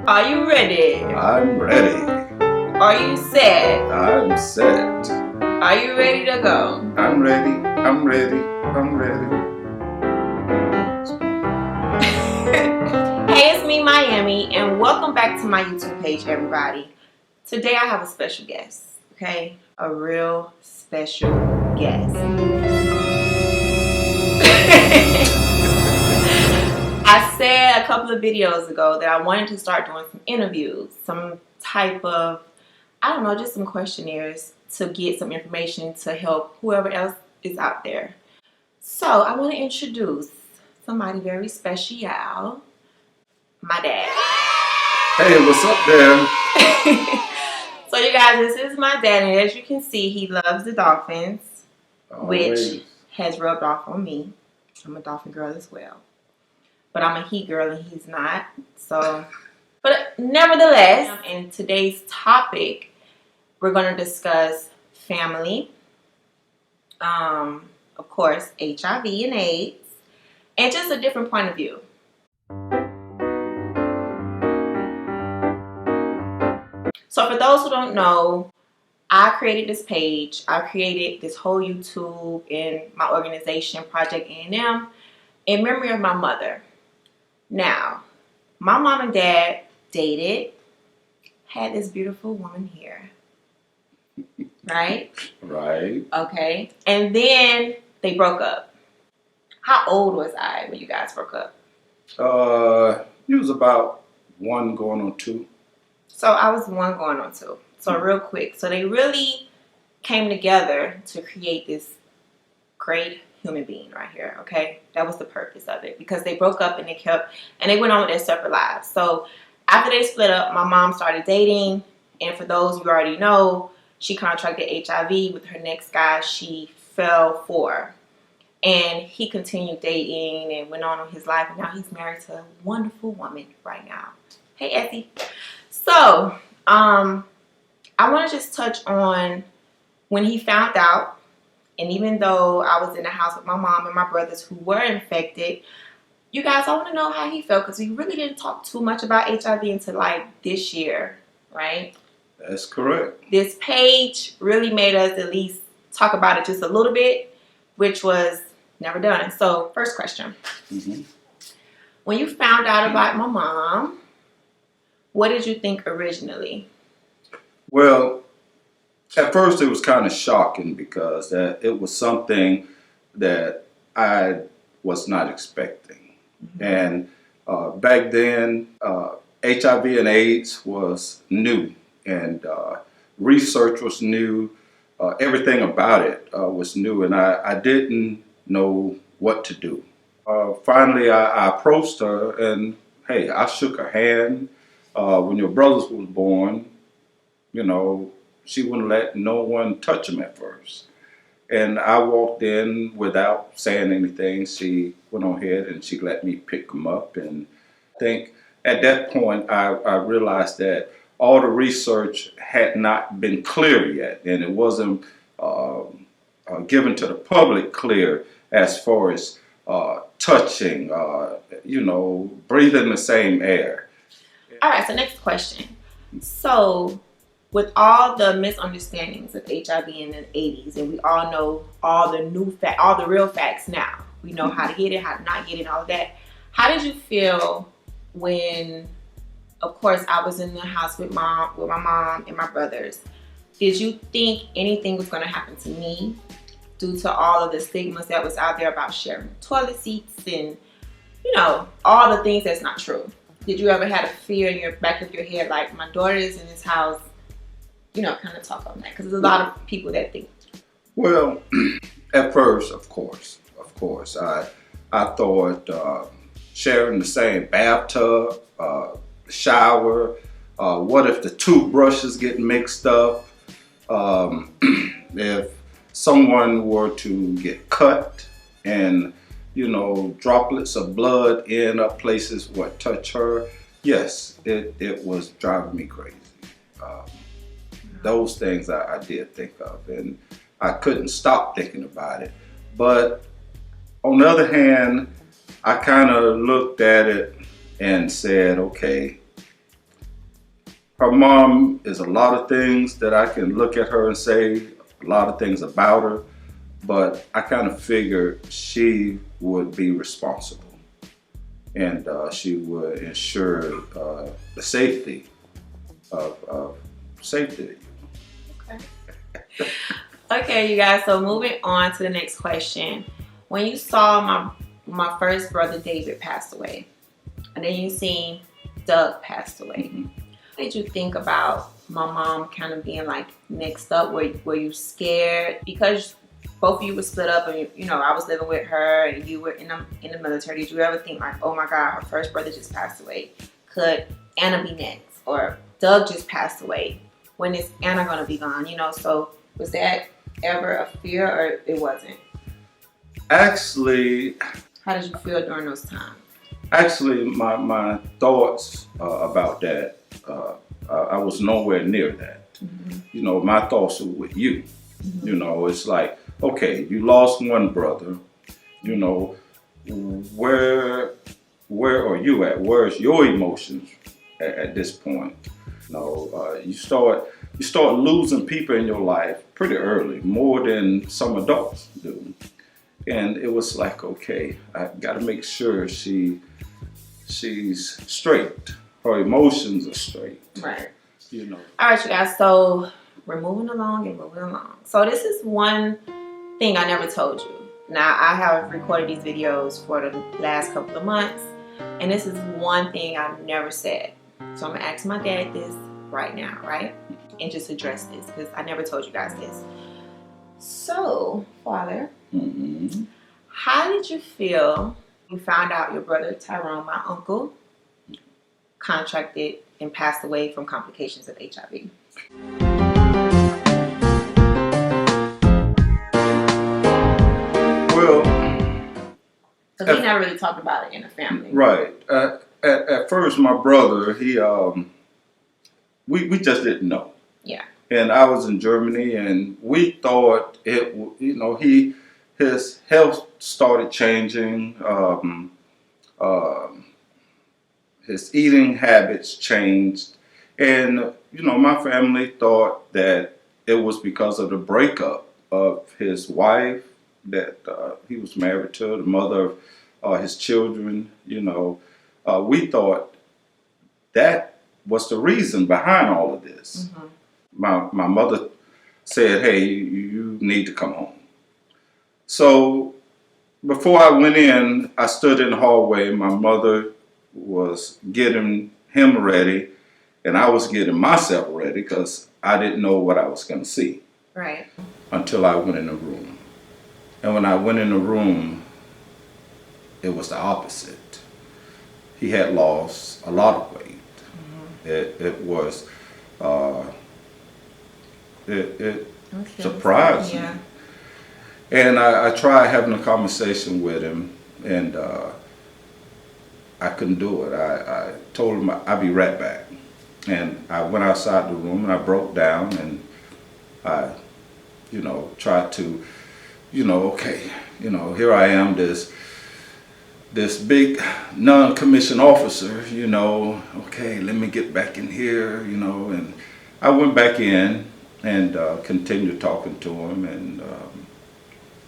Are you ready? I'm ready. Are you set? I'm set. Are you ready to go? I'm ready. I'm ready. I'm ready. Hey, it's me, Myammee, and welcome back to my YouTube page, everybody. Today I have a special guest, okay? A real special guest. I said a couple of videos ago that I wanted to start doing some interviews, some type of, I don't know, just some questionnaires to get some information to help whoever else is out there. So I want to introduce somebody very special, my dad. Hey, what's up there? So you guys, this is my dad, and as you can see, he loves the dolphins, Always. which has rubbed off on me. I'm a dolphin girl as well. But I'm a heat girl and he's not. So, but nevertheless, in today's topic, we're going to discuss family, of course, HIV and AIDS, and just a different point of view. So for those who don't know, I created this page. I created this whole YouTube and my organization, Project A&M, in memory of my mother. Now, my mom and dad dated, had this beautiful woman here, right? Right. Okay. And then they broke up. How old was I when you guys broke up? You was about 1 going on 2. So I was 1 going on 2. So real quick. So they really came together to create this great human being right here, okay? That was the purpose of it, because they broke up and they went on with their separate lives. So after they split up, my mom started dating, and for those you already know, she contracted HIV with her next guy she fell for. And he continued dating and went on with his life, and now he's married to a wonderful woman right now. Hey, Essie. So, I want to just touch on when he found out. And even though I was in the house with my mom and my brothers who were infected, you guys, I want to know how he felt, because we really didn't talk too much about HIV until like this year, right? That's correct. This page really made us at least talk about it just a little bit, which was never done. So first question. When you found out about my mom, what did you think originally? Well, at first, it was kind of shocking because it was something that I was not expecting. And back then, HIV and AIDS was new, and research was new. Everything about it was new, and I didn't know what to do. Finally, I approached her, and hey, I shook her hand. When your brothers was born, you know, she wouldn't let no one touch him at first. And I walked in without saying anything. She went on ahead and she let me pick him up. And I think at that point, I realized that all the research had not been clear yet. And it wasn't given to the public clear as far as touching, breathing the same air. All right, so next question. So, with all the misunderstandings of HIV in the 80s, and we all know all the real facts now. We know how to get it, how to not get it, all of that. How did you feel when, of course, I was in the house with my mom and my brothers? Did you think anything was going to happen to me due to all of the stigmas that was out there about sharing toilet seats and, all the things that's not true? Did you ever have a fear in your back of your head, like, my daughter is in this house? Kind of talk on that, because there's a lot of people that think. Well, at first, of course, I thought sharing the same bathtub, shower. What if the toothbrushes get mixed up? If someone were to get cut and droplets of blood end up places what touch her, yes, it was driving me crazy. Those things I did think of, and I couldn't stop thinking about it. But on the other hand, I kind of looked at it and said, okay, her mom is a lot of things that I can look at her and say a lot of things about her, but I kind of figured she would be responsible and she would ensure the safety of safety. Okay. Okay, you guys. So moving on to the next question. When you saw my first brother David passed away, and then you seen Doug passed away, what did you think about my mom kind of being like mixed up? Were you scared because both of you were split up, and you know I was living with her, and you were in the military? Did you ever think like, oh my God, her first brother just passed away? Could Anna be next? Or Doug just passed away. When is Anna gonna be gone? You know, so was that ever a fear, or it wasn't? Actually, how did you feel during those times? Actually, my thoughts about that, I was nowhere near that. Mm-hmm. You know, my thoughts were with you. Mm-hmm. You know, it's like, okay, you lost one brother. You know, where are you at? Where's your emotions at this point? You know, you start losing people in your life pretty early, more than some adults do. And it was like, okay, I got to make sure she's straight. Her emotions are straight. Right. You know. All right, you guys. So we're moving along. So this is one thing I never told you. Now I have recorded these videos for the last couple of months, and this is one thing I've never said. So I'm gonna ask my dad this right now, right? And just address this because I never told you guys this. So, Father, mm-hmm. How did you feel you found out your brother Tyrone, my uncle, contracted and passed away from complications of HIV? Well, because we never really talked about it in the family. Right. At first, my brother, we just didn't know. Yeah. And I was in Germany, and we thought his health started changing. His eating habits changed, and my family thought that it was because of the breakup of his wife that he was married to, the mother of his children. We thought that was the reason behind all of this. Mm-hmm. My mother said, hey, you need to come home. So before I went in, I stood in the hallway. My mother was getting him ready, and I was getting myself ready because I didn't know what I was going to see. Right. Until I went in the room. And when I went in the room, it was the opposite. He had lost a lot of weight. Mm-hmm. It was... It surprised me. And I tried having a conversation with him, and I couldn't do it. I told him I'd be right back. And I went outside the room and I broke down, and I, tried to, okay, here I am, this big non-commissioned officer, okay, let me get back in here, and I went back in and continued talking to him, and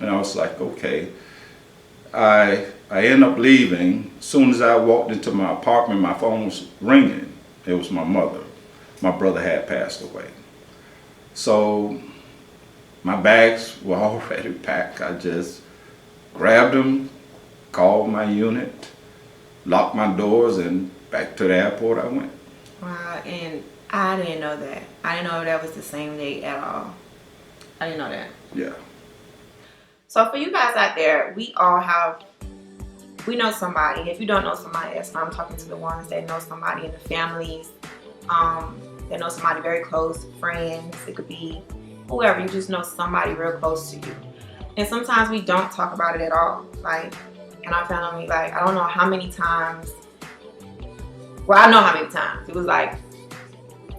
I was like, okay. I ended up leaving. As soon as I walked into my apartment, my phone was ringing. It was my mother. My brother had passed away. So my bags were already packed. I just grabbed them, called my unit, locked my doors, and back to the airport I went. Wow, and I didn't know that. I didn't know that was the same day at all. I didn't know that. Yeah. So for you guys out there, we know somebody. If you don't know somebody, that's why I'm talking to the ones that know somebody in the families, that know somebody very close, friends. It could be whoever. You just know somebody real close to you. And sometimes we don't talk about it at all. Like, in our family, like, I don't know how many times. Well, I know how many times. It was like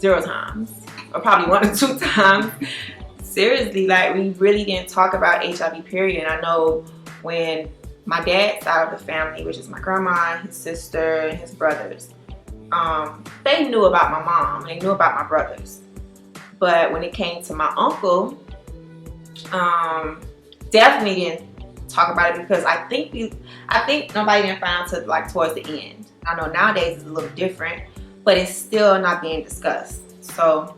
0 times, or probably 1 or 2 times. Seriously, like, we really didn't talk about HIV, period. And I know when my dad's side of the family, which is my grandma, his sister, and his brothers, they knew about my mom, they knew about my brothers. But when it came to my uncle, definitely didn't talk about it because I think nobody didn't find out till like towards the end. I know nowadays it's a little different, but it's still not being discussed. So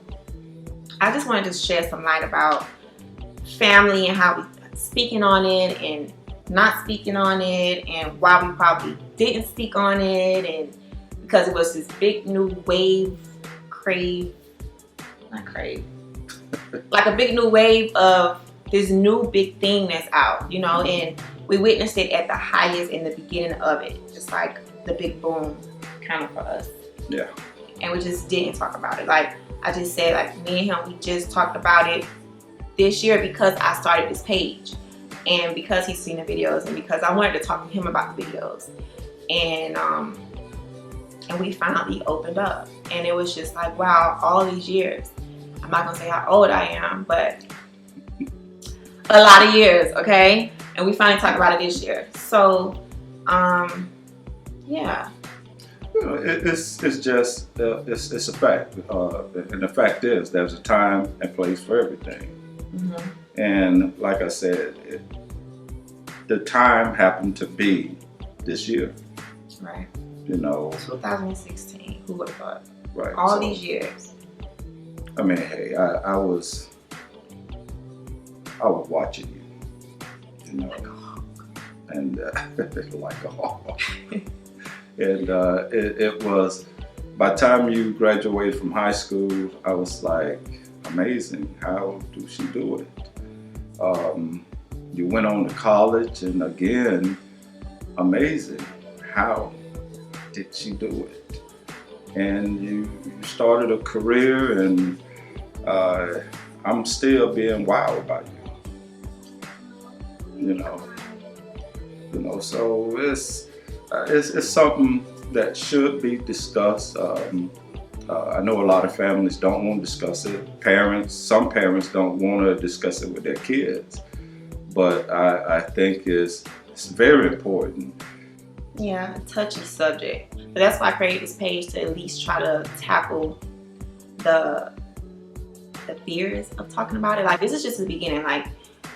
I just wanted to shed some light about family and how we speaking on it and not speaking on it, and why we probably didn't speak on it, and because it was this big new wave, like a big new wave of this new big thing that's out, you know, and we witnessed it at the highest in the beginning of it, just like the big boom kind of for us. Yeah. And we just didn't talk about it. Like I just said, like me and him, we just talked about it this year because I started this page and because he's seen the videos and because I wanted to talk to him about the videos. And we finally opened up, and it was just like, wow, all these years. I'm not gonna say how old I am, but a lot of years, okay? And we finally talked about it this year. So, yeah. You know, it's just it's a fact, and the fact is there's a time and place for everything. Mm-hmm. And like I said, the time happened to be this year. Right. You know, 2016. Who would have thought? right? All these years. I mean, hey, I was watching you know, Like a hawk. and like a hawk. And it was, by the time you graduated from high school, I was like, amazing. How do she do it? You went on to college, and again, amazing. How did she do it? And you started a career, and I'm still being wowed by you. You know. So it's something that should be discussed. I know a lot of families don't want to discuss it. Some parents don't want to discuss it with their kids, but I think it's very important. Yeah, a touchy subject. But that's why I created this page, to at least try to tackle the fears of talking about it. Like, this is just the beginning. Like,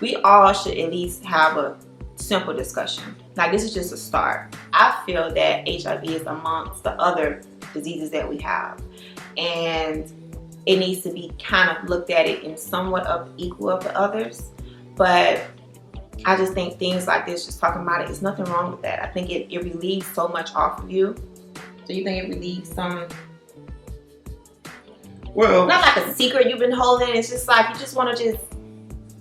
we all should at least have a simple discussion. Like, this is just a start. I feel that HIV is amongst the other diseases that we have, and it needs to be kind of looked at it in somewhat of equal of the others. But I just think things like this, just talking about it, there's nothing wrong with that. I think it relieves so much off of you. Do you think it relieves some? Well, not like a secret you've been holding. It's just like you just want to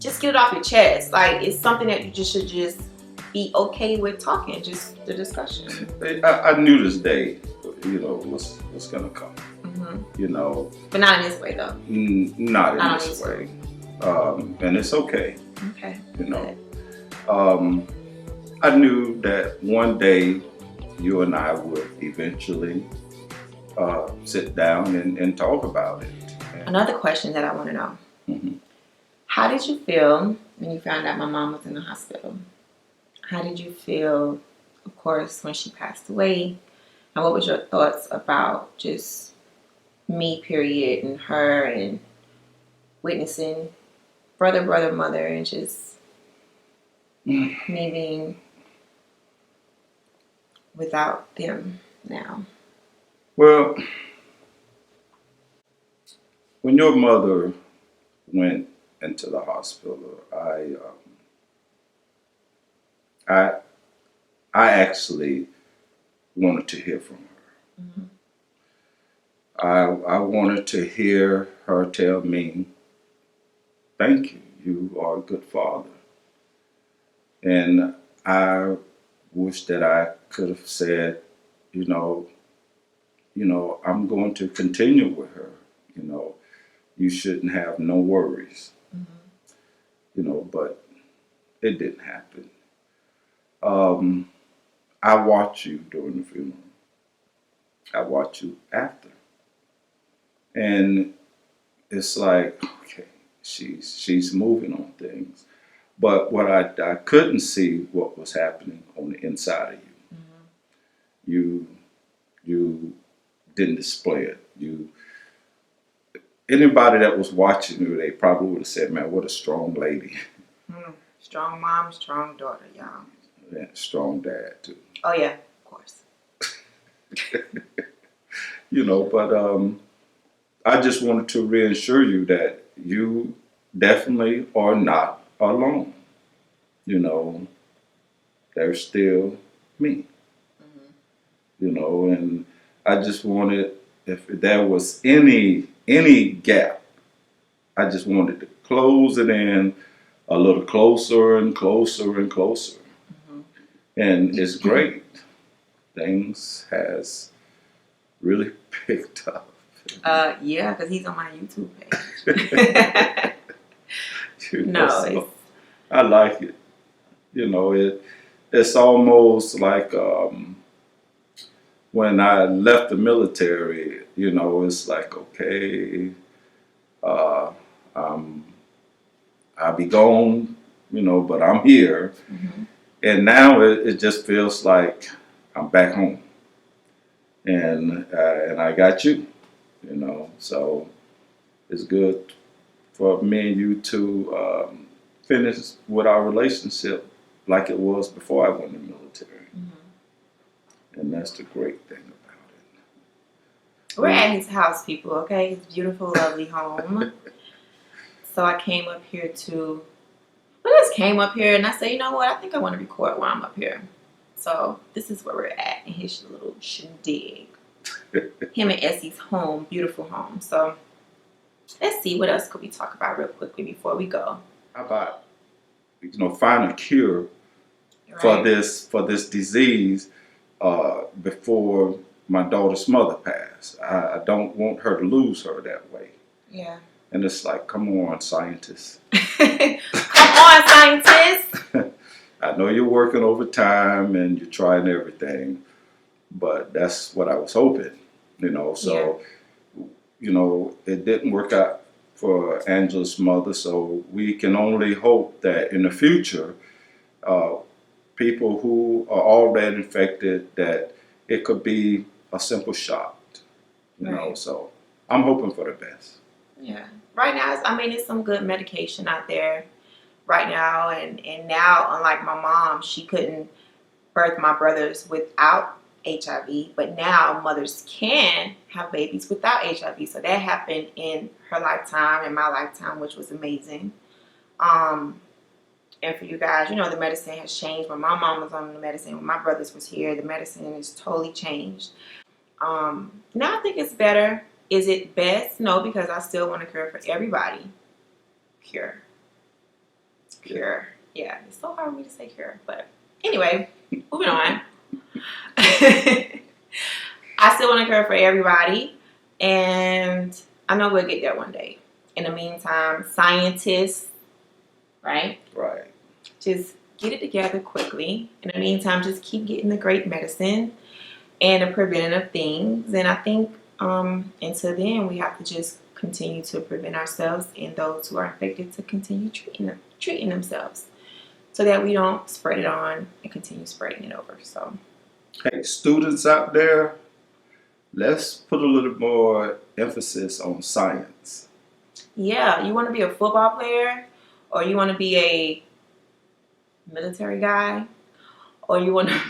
just get it off your chest. Like, it's something that you just should just be okay with talking, just the discussion. I knew this day, you know, was gonna come. Mm-hmm. You know, but not in this way though. Not in this way. And it's okay. Okay. You know, I knew that one day you and I would eventually sit down and talk about it. Another question that I want to know. Mm-hmm. How did you feel when you found out my mom was in the hospital? How did you feel, of course, when she passed away? And what was your thoughts about just me, period, and her, and witnessing brother, mother, and just me being without them now? Well, when your mother went into the hospital, I actually wanted to hear from her. Mm-hmm. I wanted to hear her tell me, thank you, you are a good father. And I wish that I could have said, you know, I'm going to continue with her. You know, you shouldn't have no worries. Mm-hmm. You know, but it didn't happen. I watched you during the funeral. I watched you after. And it's like, okay, she's moving on things. But what I couldn't see what was happening on the inside of you. Mm-hmm. You didn't display it. Anybody that was watching you, they probably would have said, "Man, what a strong lady." Strong mom, strong daughter, y'all. And strong dad too. Oh yeah, of course. But I just wanted to reassure you that you definitely are not alone. There's still me. And I just wanted, if there was any gap, I just wanted to close it in a little closer and closer and closer. And it's great. Things has really picked up. Yeah, because he's on my YouTube page. I like it. It's almost like when I left the military, it's like, okay, I'll be gone, but I'm here. And now it just feels like I'm back home. And I got you, so it's good for me and you to finish with our relationship like it was before I went in the military. And that's the great thing about it. We're at his house, people, okay? His beautiful, lovely home. So I came up here I just came up here and I said, you know what? I think I want to record while I'm up here. So this is where we're at in his little shindig. Him and Essie's home, beautiful home. So let's see, what else could we talk about real quickly before we go? How about find a cure for this disease before my daughter's mother passed. I don't want her to lose her that way. Yeah. And it's like, come on, scientists. Come on, scientists. I know you're working overtime and you're trying everything, but that's what I was hoping, So, it didn't work out for Angela's mother, so we can only hope that in the future, people who are already infected, that it could be a simple shot, So I'm hoping for the best. Yeah. Right now, it's some good medication out there right now. And now, unlike my mom, she couldn't birth my brothers without HIV. But now mothers can have babies without HIV. So that happened in her lifetime and my lifetime, which was amazing. And for you guys, the medicine has changed. When my mom was on the medicine, when my brothers was here, the medicine is totally changed. Now I think it's better. Is it best? No, because I still want to cure for everybody. Cure. Yeah, it's so hard for me to say cure. But anyway, moving on. I still want to cure for everybody. And I know we'll get there one day. In the meantime, scientists, right? Right. Just get it together quickly. In the meantime, just keep getting the great medicine and the preventative things. And I think until then, we have to just continue to prevent ourselves and those who are infected to continue treating themselves so that we don't spread it on and continue spreading it over. So, hey, students out there, let's put a little more emphasis on science. Yeah, you want to be a football player, or you want to be a military guy, or you want to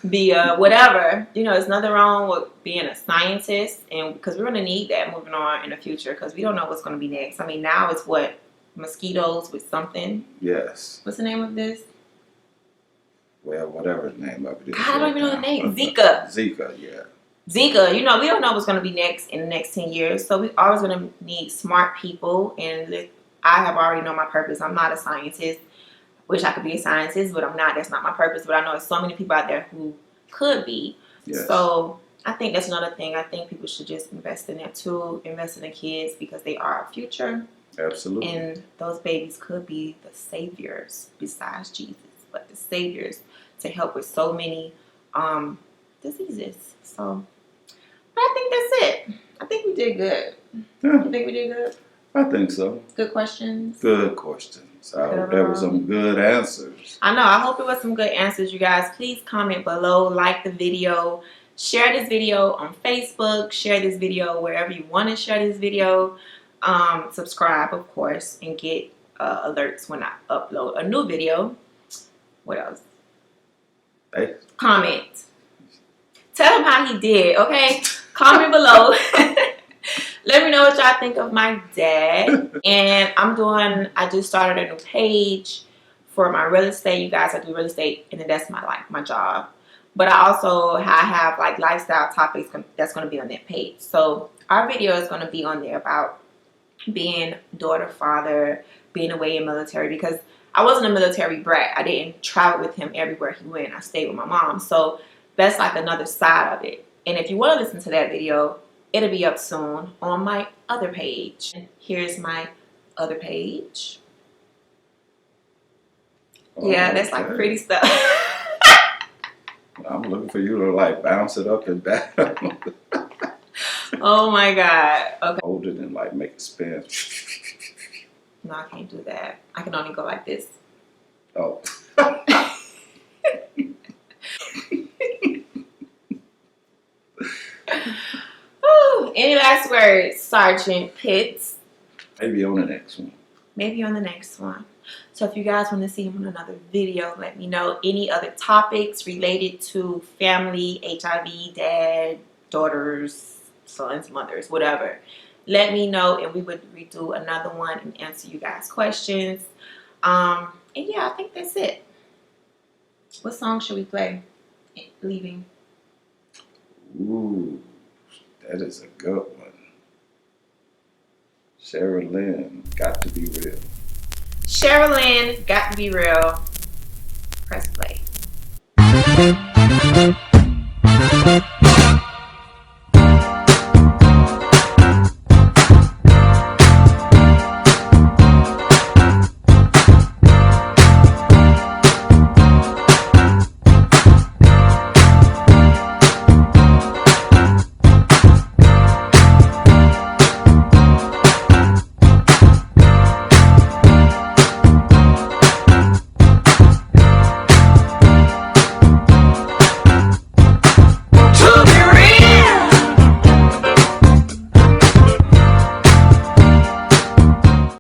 be whatever. There's nothing wrong with being a scientist, and because we're going to need that moving on in the future, because we don't know what's going to be next. Now it's what? Mosquitoes with something? Yes. What's the name of this? Well, whatever the name of it is. God, I don't even know the name. Zika. Zika, yeah. Zika, we don't know what's going to be next in the next 10 years. So we always going to need smart people. And I have already known my purpose. I'm not a scientist. Wish I could be a scientist, but I'm not. That's not my purpose. But I know there's so many people out there who could be. Yes. So I think that's another thing. I think people should just invest in that too. Invest in the kids because they are our future. Absolutely. And those babies could be the saviors besides Jesus, but the saviors to help with so many diseases. So, but I think that's it. I think we did good. Yeah. You think we did good? I think so. Good questions? Good questions. I hope there were some good answers. I know. I hope it was some good answers, you guys. Please comment below, like the video, Share this video on Facebook. Share this video wherever you want to share this video. Subscribe, of course, and get alerts when I upload a new video. What else? Hey. Comment. Tell him how he did, okay? Comment below. Let me know what y'all think of my dad. And I just started a new page for my real estate. You guys, I do real estate, and then that's my job. But I have like lifestyle topics that's going to be on that page. So our video is going to be on there about being daughter, father, being away in military, because I wasn't a military brat. I didn't travel with him everywhere he went. I stayed with my mom. So that's like another side of it. And if you want to listen to that video, it'll be up soon on my other page. And here's my other page. Oh, yeah, that's like pretty stuff. I'm looking for you to like bounce it up and back. Oh my God. Okay. Hold it and like make it spin. No, I can't do that. I can only go like this. Oh. Any last words, Sergeant Pitts? Maybe on the next one. Maybe on the next one. So if you guys want to see him on another video, let me know. Any other topics related to family, HIV, dad, daughters, sons, mothers, whatever. Let me know, and we would redo another one and answer you guys' questions. And yeah, I think that's it. What song should we play? Leaving. Ooh, that is a good one. Sherilyn, Got to Be Real. Sherilyn, Got to Be Real. Press play.